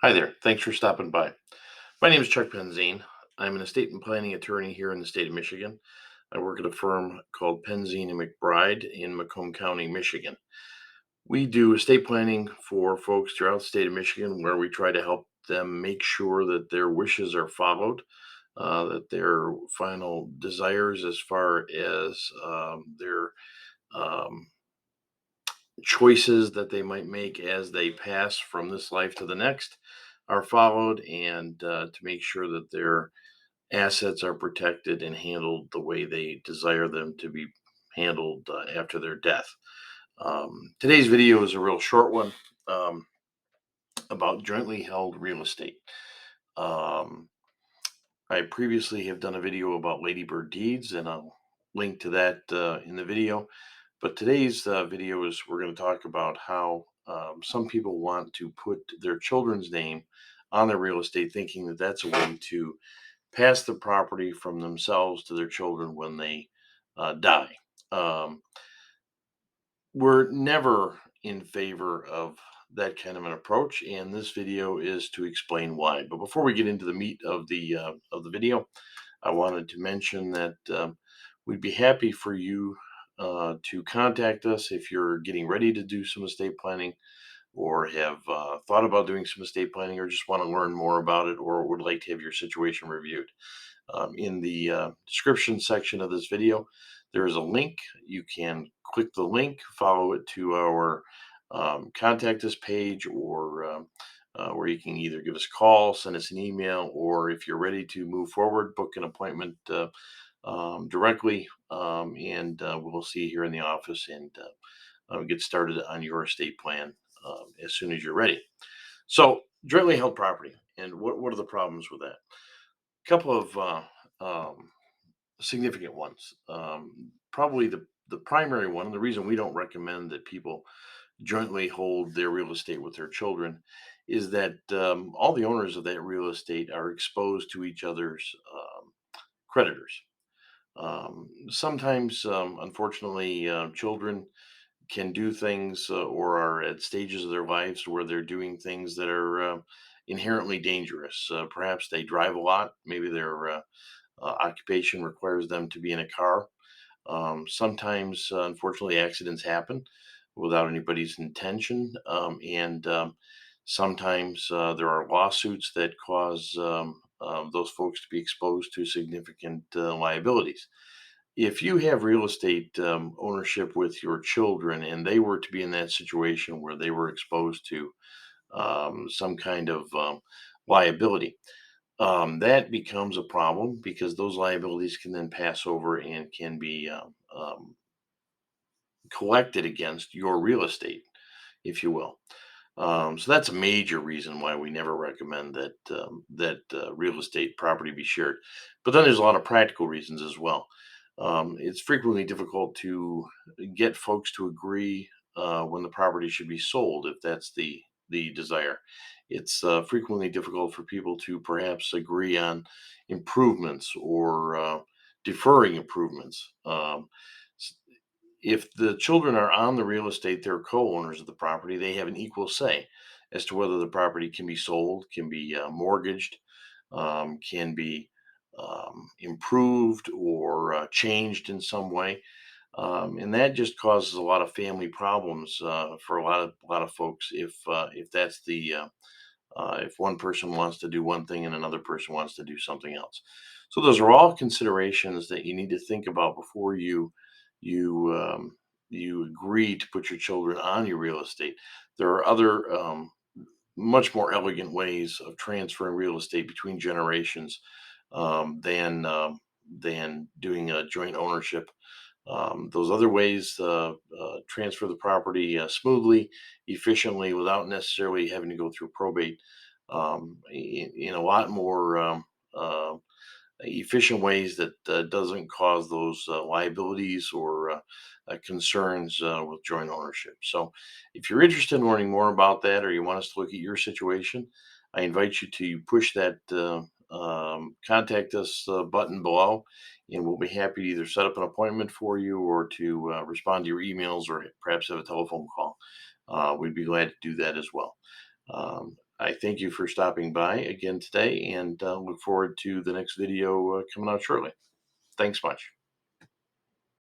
Hi there. Thanks for stopping by. My name is Chuck Penzine. I'm an estate and planning attorney here in the state of Michigan. I work at a firm called Penzine and McBride in Macomb County, Michigan. We do estate planning for folks throughout the state of Michigan where we try to help them make sure that their wishes are followed, that their final desires as far as their um, choices that they might make as they pass from this life to the next are followed, and to make sure that their assets are protected and handled the way they desire them to be handled after their death. Today's video is a real short one, about jointly held real estate. Um, I previously have done a video about ladybird deeds, and I'll link to that in the video. But today's video is we're going to talk about how some people want to put their children's name on their real estate, thinking that that's a way to pass the property from themselves to their children when they die. Um, we're never in favor of that kind of an approach, and this video is to explain why. But before we get into the meat of the video, I wanted to mention that we'd be happy for you to contact us if you're getting ready to do some estate planning, or have thought about doing some estate planning, or just want to learn more about it, or would like to have your situation reviewed. In the description section of this video, there is a link. You can click the link, follow it to our contact us page, or where you can either give us a call, send us an email, or if you're ready to move forward, book an appointment directly, and we'll see you here in the office, and get started on your estate plan as soon as you're ready. So, jointly held property, and what are the problems with that? A couple of significant ones. Probably the primary one, and the reason we don't recommend that people jointly hold their real estate with their children, is that all the owners of that real estate are exposed to each other's creditors. Sometimes, unfortunately, children can do things or are at stages of their lives where they're doing things that are inherently dangerous. Perhaps they drive a lot. Maybe their occupation requires them to be in a car. Sometimes, unfortunately, accidents happen without anybody's intention. And sometimes there are lawsuits that cause those folks to be exposed to significant liabilities. If you have real estate ownership with your children, and they were to be in that situation where they were exposed to some kind of liability, that becomes a problem, because those liabilities can then pass over and can be collected against your real estate, if you will. So that's a major reason why we never recommend that real estate property be shared. But then there's a lot of practical reasons as well. It's frequently difficult to get folks to agree when the property should be sold, if that's the desire. It's frequently difficult for people to perhaps agree on improvements, or deferring improvements. S- if the children are on the real estate, they're co-owners of the property. They have an equal say as to whether the property can be sold, can be mortgaged, can be improved, or changed in some way, and that just causes a lot of family problems for a lot of folks, if that's if one person wants to do one thing and another person wants to do something else. So those are all considerations that you need to think about before you agree to put your children on your real estate. There are other much more elegant ways of transferring real estate between generations, than doing a joint ownership. Those other ways transfer the property smoothly, efficiently, without necessarily having to go through probate, in a lot more efficient ways that doesn't cause those liabilities or concerns with joint ownership. So, if you're interested in learning more about that, or you want us to look at your situation, I invite you to push that contact us button below, and we'll be happy to either set up an appointment for you, or to respond to your emails, or perhaps have a telephone call. We'd be glad to do that as well. I thank you for stopping by again today and look forward to the next video coming out shortly. Thanks much.